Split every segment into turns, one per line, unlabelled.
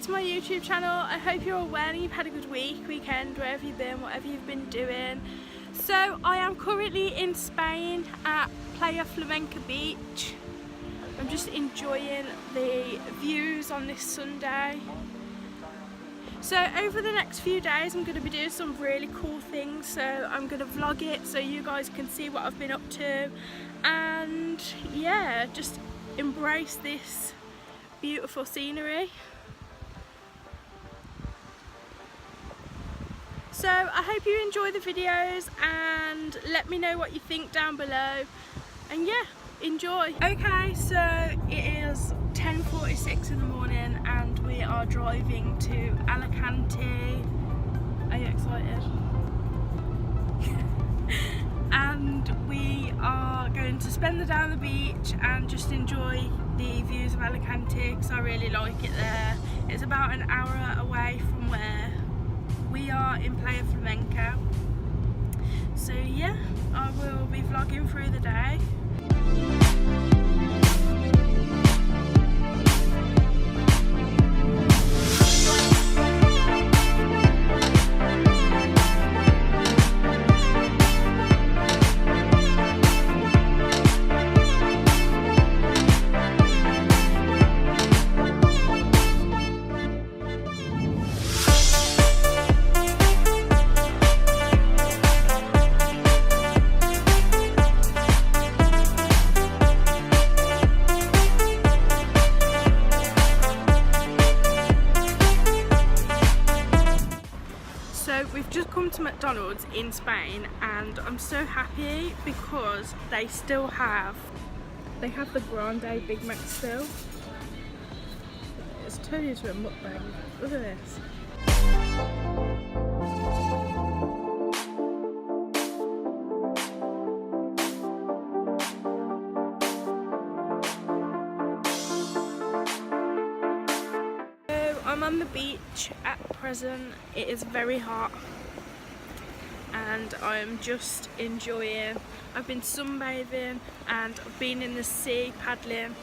to my YouTube channel. I hope you're all well and you've had a good weekend, wherever you've been, whatever you've been doing. So I am currently in Spain at Playa Flamenca Beach. I'm just enjoying the views on this Sunday. So over the next few days I'm going to be doing some really cool things, so I'm going to vlog it so you guys can see what I've been up to, and yeah, just embrace this beautiful scenery. So I hope you enjoy the videos and let me know what you think down below, and yeah, enjoy. Okay, so it is 10:46 in the morning and we are driving to Alicante. Are you excited? And we are going to spend the day on the beach and just enjoy the views of Alicante because I really like it there. It's about an hour away from where we are in Playa Flamenca. So yeah, I will be vlogging through the day. We've just come to McDonald's in Spain and I'm so happy because they still have the Grande Big Mac still. It's turned into a mukbang. Look at this. I'm on the beach at present. It is very hot and I'm just enjoying. I've been sunbathing and I've been in the sea paddling.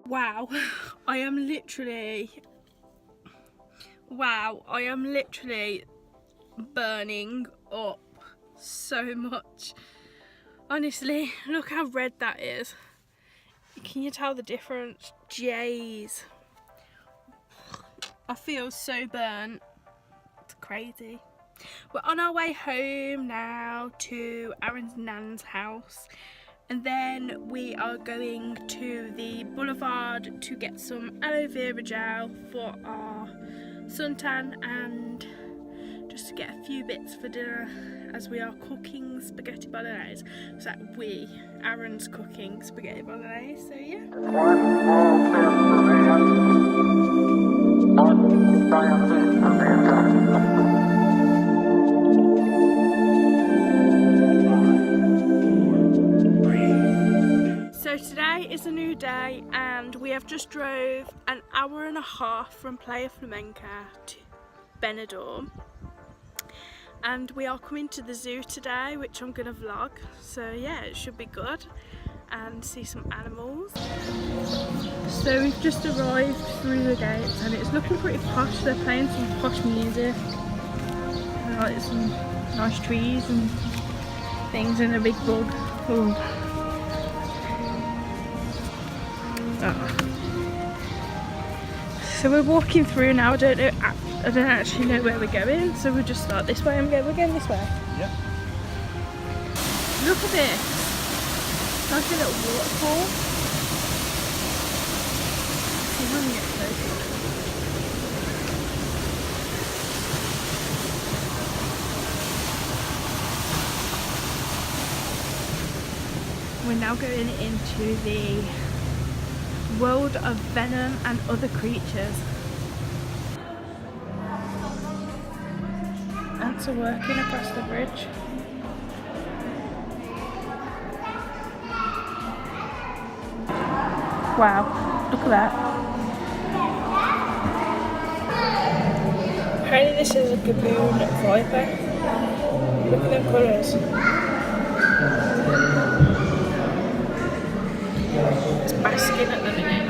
Wow, I am literally burning up so much. Honestly, look how red that is. Can you tell the difference? Jeez, I feel so burnt. It's crazy. We're on our way home now to Aaron's nan's house, and then we are going to the boulevard to get some aloe vera gel for our suntan and just to get a few bits for dinner, as we are cooking spaghetti bolognese. So Aaron's cooking spaghetti bolognese, so yeah.
One small step for man, one giant leap for mankind.
So today is a new day and we have just drove an hour and a half from Playa Flamenca to Benidorm. And we are coming to the zoo today, which I'm going to vlog, so yeah, it should be good, and see some animals. So we've just arrived through the gates and it's looking pretty posh. They're playing some posh music, and like some nice trees and things, and a big bug. Ooh. Oh. So we're walking through now. I don't actually know where we're going, so we'll just start this way and we're going this way.
Yep.
Look at this. It's like a little waterfall. See when we get closer. We're now going into the world of venom and other creatures. Ants are working across the bridge. Wow, look at that. Apparently this is a gaboon viper. Look at them colours. It's basking at the minute.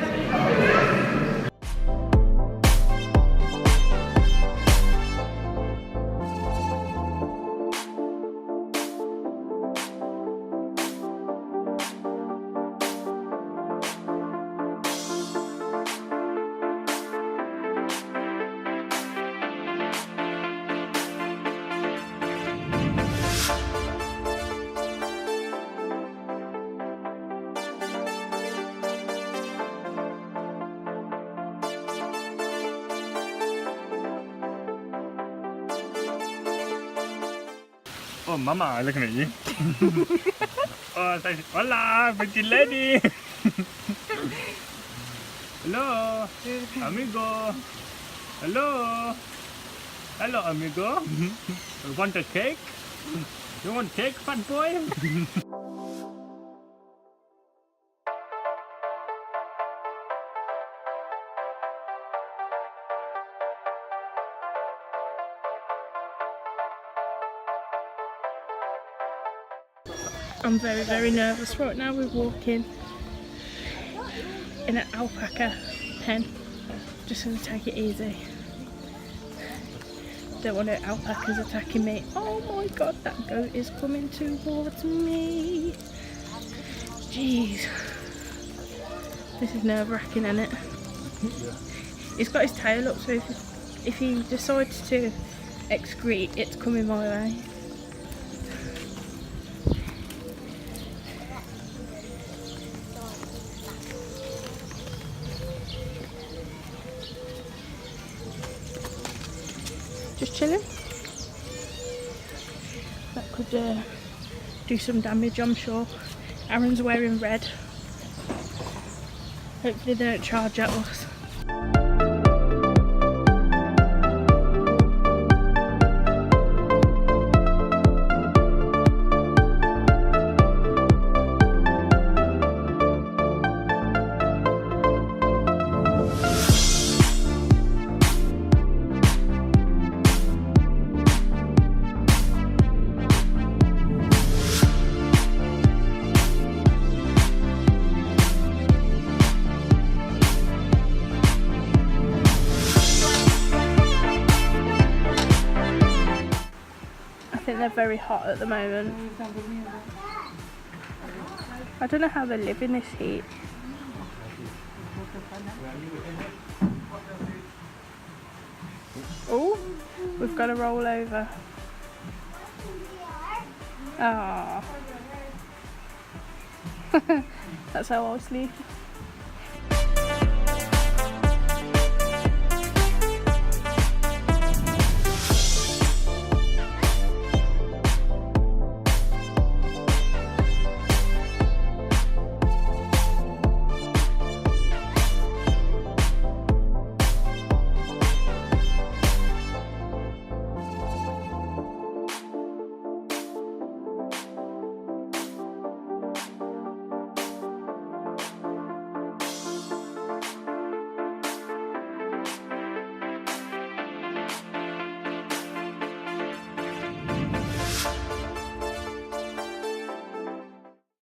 Oh, Mama, looking at you. Oh, say, hola, pretty lady. Hello, amigo. Hello. Hello, amigo. You want a cake? You want cake, fat boy?
I'm very, very nervous right now. We're walking in an alpaca pen. Just gonna take it easy. Don't want no alpacas attacking me. Oh my god, that goat is coming towards me. Jeez. This is nerve-wracking, isn't it? He's got his tail up, so if he decides to excrete, it's coming my way. Just chilling. That could do some damage, I'm sure. Aaron's wearing red. Hopefully they don't charge at us. I think they're very hot at the moment. I don't know how they live in this heat. Oh, we've got to roll over. Ah, that's how I sleep.